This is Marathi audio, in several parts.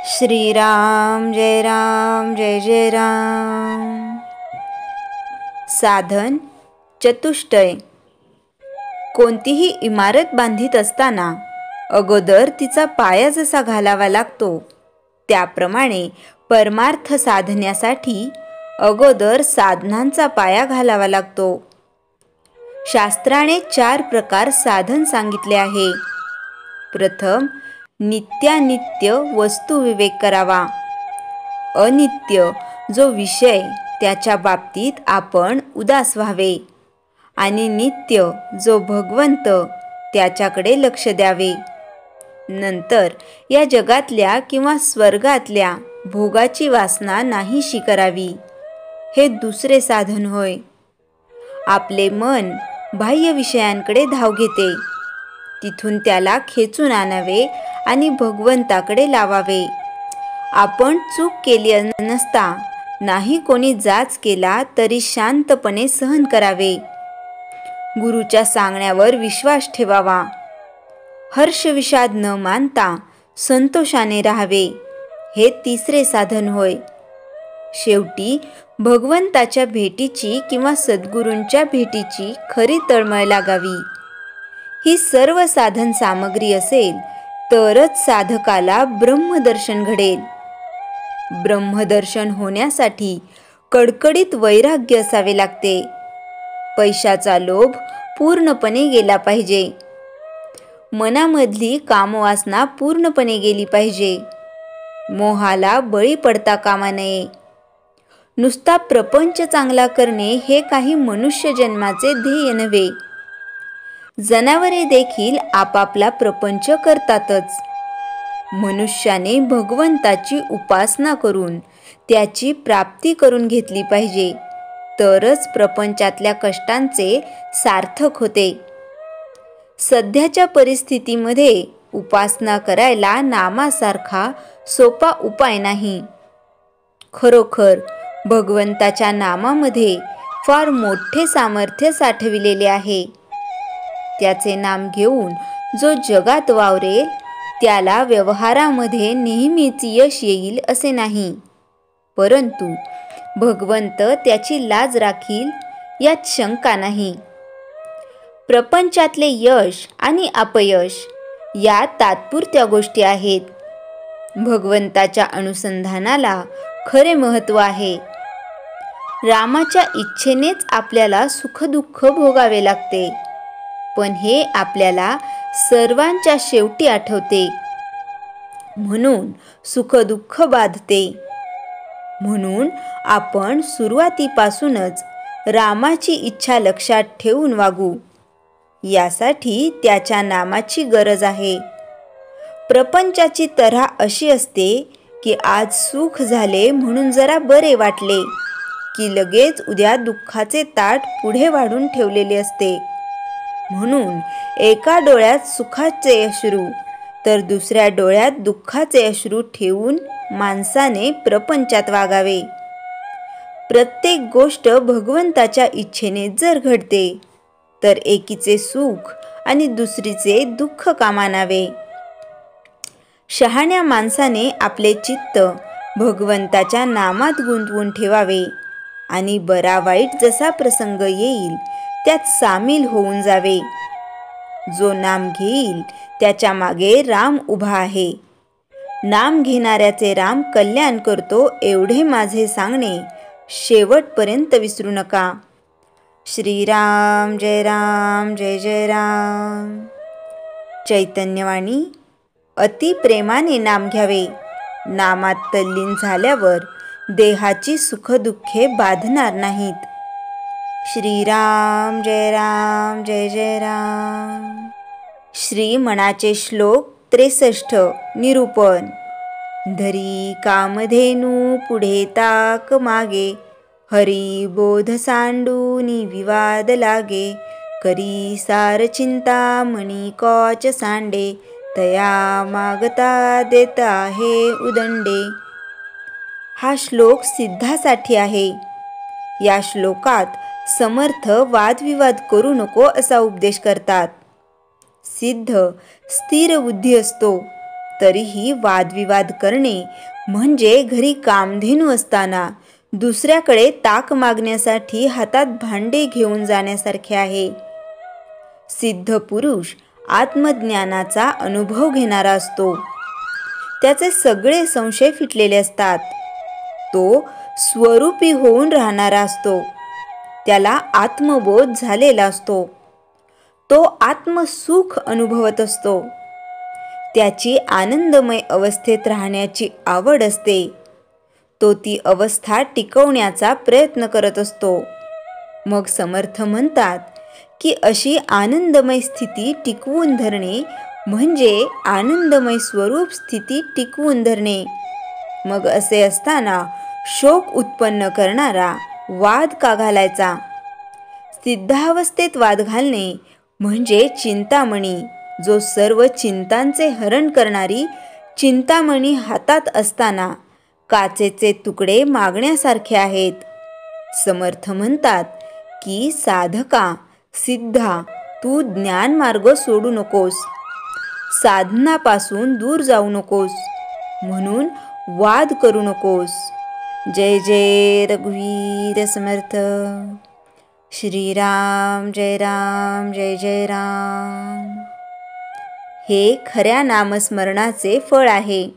श्रीराम जय जय राम। साधन चतुष्टय। कोणतीही इमारत बांधित असताना अगोदर तिचा पाया जसा घालावा लागतो त्याप्रमाणे परमार्थ साधण्यासाठी अगोदर साधनांचा पाया घालावा लागतो। शास्त्राने 4 प्रकार साधन सांगितले आहे। प्रथम, नित्यानित्य वस्तू विवेक करावा। अनित्य जो विषय त्याच्या बाबतीत आपण उदास व्हावे आणि नित्य जो भगवंत त्याच्याकडे लक्ष द्यावे। नंतर या जगातल्या किंवा स्वर्गातल्या भोगाची वासना नाहीशी करावी, हे दुसरे साधन होय। आपले मन बाह्य विषयांकडे धाव घेते, तिथून त्याला खेचून आणावे आणि भगवंताकडे लावावे। आपण चूक केली नसता नाही कोणी जाच केला तरी शांतपणे सहन करावे। गुरुच्या सांगण्यावर विश्वास ठेवावा। हर्ष विषाद न मानता संतोषाने राहावे, हे तिसरे साधन होय। शेवटी भगवंताच्या भेटीची किंवा सद्गुरूंच्या भेटीची खरी तळमळ लागावी। ही सर्व साधन सामग्री असेल तरच साधकाला ब्रह्मदर्शन घडेल। ब्रह्मदर्शन होण्यासाठी कडकडीत वैराग्य असावे लागते। पैशाचा लोभ पूर्णपणे गेला पाहिजे। मनामधली कामवासना पूर्णपणे गेली पाहिजे। मोहाला बळी पडता कामा नये। नुसता प्रपंच चांगला करणे हे काही मनुष्य जन्माचे ध्येय नव्हे। जनावरे देखील आपापला प्रपंच करतातच। मनुष्याने भगवंताची उपासना करून त्याची प्राप्ती करून घेतली पाहिजे, तरच प्रपंचातल्या कष्टांचे सार्थक होते। सध्याच्या परिस्थितीमध्ये उपासना करायला नामासारखा सोपा उपाय नाही। खरोखर भगवंताच्या नामामध्ये फार मोठे सामर्थ्य साठविलेले आहे। त्याचे नाम घेऊन जो जगात वावरेल त्याला व्यवहारामध्ये नेहमीच यश येईल असे नाही, परंतु भगवंत त्याची लाज राखील यात शंका नाही। प्रपंचातले यश आणि अपयश या तात्पुरत्या गोष्टी आहेत। भगवंताच्या अनुसंधानाला खरे महत्त्व आहे। रामाच्या इच्छेनेच आपल्याला सुखदुःख भोगावे लागते, पण हे आपल्याला सर्वांच्या शेवटी आठवते, म्हणून सुखदुःख बाधते। म्हणून आपण सुरुवातीपासूनच रामाची इच्छा लक्षात ठेवून वागू, यासाठी त्याच्या नामाची गरज आहे। प्रपंचाची तऱ्हा अशी असते की आज सुख झाले म्हणून जरा बरे वाटले की लगेच उद्या दुःखाचे ताट पुढे वाढून ठेवलेले असते। म्हणून एका डोळ्यात सुखाचे अश्रू तर दुसऱ्या डोळ्यात दुःखाचे अश्रू ठेवून माणसाने प्रपंचात वागावे। प्रत्येक गोष्ट भगवंताच्या इच्छेने जर घडते तर एकीचे सुख आणि दुसरीचे दुःख कामानावे। शहाण्या माणसाने आपले चित्त भगवंताच्या नामात गुंतवून ठेवावे आणि बरा वाईट जसा प्रसंग येईल त्यात सामील होऊन जावे। जो नाम घेईल त्याच्या मागे राम उभा आहे। नाम घेणाऱ्याचे राम कल्याण करतो एवढे माझे सांगणे शेवटपर्यंत विसरू नका। श्रीराम जय जय राम। चैतन्यवाणी। अति प्रेमाने नाम घ्यावे। नामात तल्लीन झाल्यावर देहाची सुखदुःखे बाधणार नाहीत। श्रीराम जय जय राम। श्री मनाचे श्लोक 63 निरूपण। धरी कामधेनू पुढे ताक मागे, हरी बोध सांडूनी विवाद लागे, करी सार चिंता मनी कॉच सांडे, तया मागता देता हे उदंडे। हा श्लोक सिद्धासाठी आहे। या श्लोकात समर्थ वादविवाद करू नको असा उपदेश करतात। सिद्ध स्थिर बुद्धी असतो, तरीही वादविवाद करणे म्हणजे घरी कामधेनू असताना दुसऱ्याकडे ताक मागण्यासाठी हातात भांडे घेऊन जाण्यासारखे आहे. सिद्ध पुरुष आत्मज्ञानाचा अनुभव घेणारा असतो. त्याचे सगळे संशय फिटलेले असतात. तो स्वरूपी होऊन राहणारा असतो. त्याला आत्मबोध झालेला असतो. तो आत्मसुख अनुभवत असतो. त्याची आनंदमय अवस्थेत राहण्याची आवड असते. तो ती अवस्था टिकवण्याचा प्रयत्न करत असतो. मग समर्थ म्हणतात की अशी आनंदमय स्थिती टिकवून धरणे म्हणजे आनंदमय स्वरूप स्थिती टिकवून धरणे. मग असे असताना शोक उत्पन्न करणारा वाद का घालायचा? सिद्धावस्थेत वाद घालणे म्हणजे चिंतामणी, जो सर्व चिंतांचे हरण करणारी चिंतामणी हातात असताना काचेचे तुकडे मागण्यासारखे आहेत. समर्थ म्हणतात की साधका, सिद्धा, तू ज्ञान मार्ग सोडू नकोस, साधनापासून दूर जाऊ नकोस, म्हणून वाद करू नकोस. जय जय रघुवीर समर्थ. श्रीराम जय राम जय जय राम. हे खऱ्या नामस्मरणाचे फळ आहे.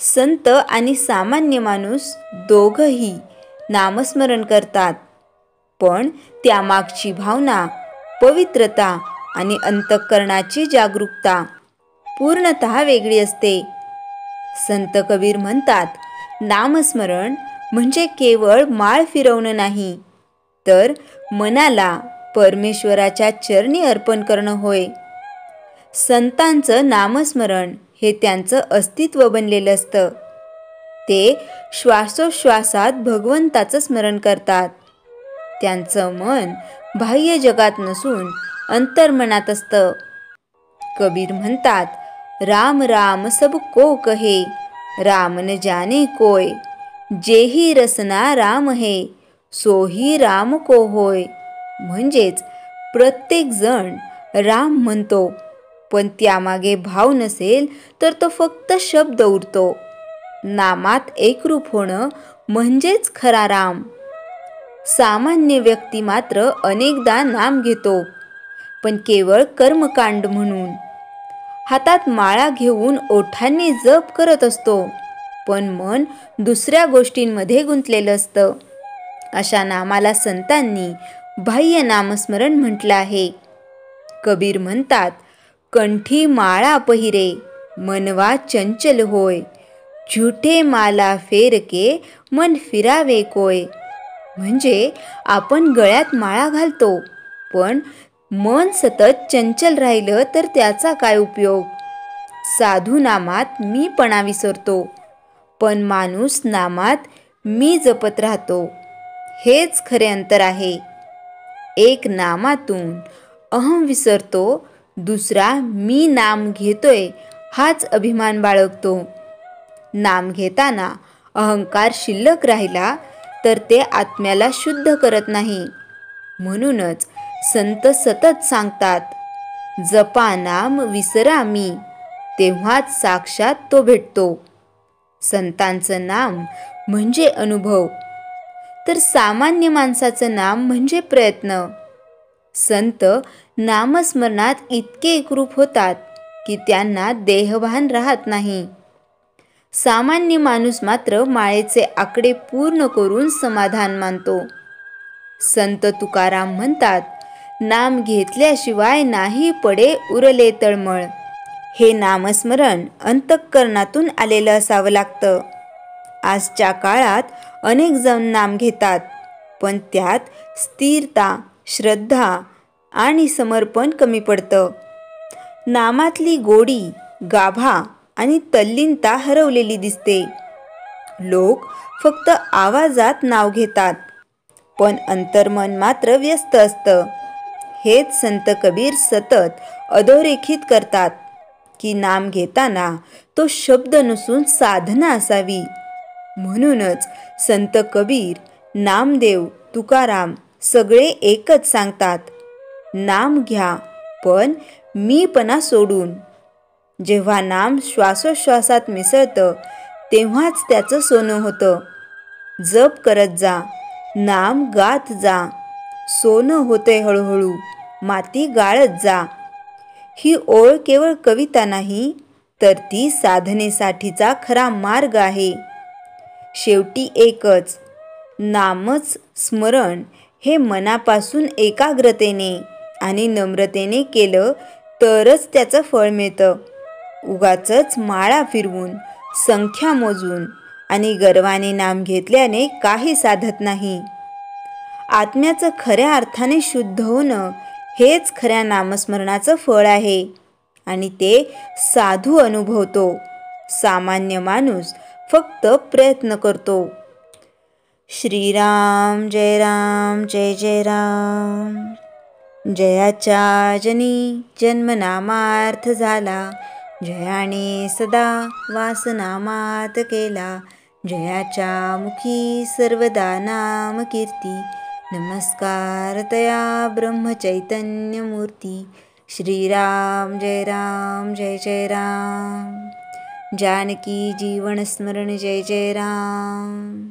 संत आणि सामान्य माणूस दोघंही नामस्मरण करतात, पण त्यामागची भावना, पवित्रता आणि अंतःकरणाची जागरूकता पूर्णतः वेगळी असते. संत कबीर म्हणतात, नामस्मरण म्हणजे केवळ माळ फिरवणं नाही, तर मनाला परमेश्वराच्या चरणी अर्पण करणं होय. संतांचं नामस्मरण हे त्यांचं अस्तित्व बनलेलं असतं. ते श्वासोश्वासात भगवंताचं स्मरण करतात. त्यांचं मन बाह्य जगात नसून अंतर्मनात असतं. कबीर म्हणतात, राम राम सब को कहे, राम न जाने कोय, जेही रसना राम है, सोही राम को होय. म्हणजेच प्रत्येक जण राम म्हणतो, पण त्यामागे भाव नसेल तर तो फक्त शब्द उरतो. नामात एकरूप होणं म्हणजेच खरा राम. सामान्य व्यक्ती मात्र अनेकदा नाम घेतो, पण केवळ कर्मकांड म्हणून. हातात माळा घेऊन ओठांनी जप करत असतो, पण मन दुसऱ्या गोष्टींमध्ये गुंतलेलं असतं. अशा नामाला संतांनी बाह्य नामस्मरण म्हटलं आहे. कबीर म्हणतात, कंठी माळा पहिरे, मनवा चंचल होय, झुटे माला फेरके, मन फिरावे कोय. म्हणजे आपण गळ्यात माळा घालतो, पण मन सतत चंचल राहिलं तर त्याचा काय उपयोग? साधू नामात मीपणा विसरतो, पण माणूस नामात मी जपत राहतो. हेच खरे अंतर आहे. एक नामातून अहम विसरतो, दुसरा मी नाम घेतोय हाच अभिमान बाळगतो. नाम घेताना अहंकार शिल्लक राहिला तर ते आत्म्याला शुद्ध करत नाही. म्हणूनच संत सतत सांगतात, जपा नाम विसरा मी, तेव्हाच साक्षात तो भेटतो. संतांचं नाम म्हणजे अनुभव, तर सामान्य माणसाचं नाम म्हणजे प्रयत्न. संत नामस्मरणात इतके एकरूप होतात की त्यांना देहभान राहत नाही. सामान्य माणूस मात्र माळेचे आकडे पूर्ण करून समाधान मानतो. संत तुकाराम म्हणतात, नाम घेतल्याशिवाय नाही पडे उरले तळमळ. हे नामस्मरण अंतःकरणातून आलेलं असावं लागतं. आजच्या काळात अनेक जण नाम घेतात, पण त्यात स्थिरता, श्रद्धा आणि समर्पण कमी पडतं. नामातली गोडी, गाभा आणि तल्लीनता हरवलेली दिसते. लोक फक्त आवाजात नाव घेतात, पण अंतर्मन मात्र व्यस्त असतं. हेच संत कबीर सतत अधोरेखित करतात की नाम घेताना तो शब्द नसून साधना असावी. म्हणूनच संत कबीर, नामदेव, तुकाराम सगळे एकच सांगतात, नाम घ्या पण मीपणा सोडून. जेव्हा नाम श्वासोश्वासात मिसळतं तेव्हाच त्याचं सोनं होतं. जप करत जा, नाम गात जा, सोनं होतंय हळूहळू, माती गाळत जा. ही ओळ केवळ कविता नाही, तर ती साधनेसाठीचा खरा मार्ग आहे. शेवटी एकच, नामच स्मरण हे मनापासून एकाग्रतेने आणि नम्रतेने केलं तरच त्याचं फळ मिळतं. उगाचच माळा फिरवून, संख्या मोजून आणि गर्वाने नाम घेतल्याने काही साधत नाही. आत्म्याचं खऱ्या अर्थाने शुद्ध होणं हेच खऱ्या नामस्मरणाचं फळ आहे आणि ते साधू अनुभवतो. सामान्य माणूस फक्त प्रयत्न करतो. श्रीराम जय राम जय जय राम. जयाच्या जनी जन्मनामार्थ झाला, जयाने सदा वासनामात केला. जयाच्या मुखी सर्वदा नाम कीर्ती, नमस्कार तया ब्रह्मचैतन्य मूर्ती. श्रीराम जय जय राम. जानकी जीवन स्मरण जय जय राम.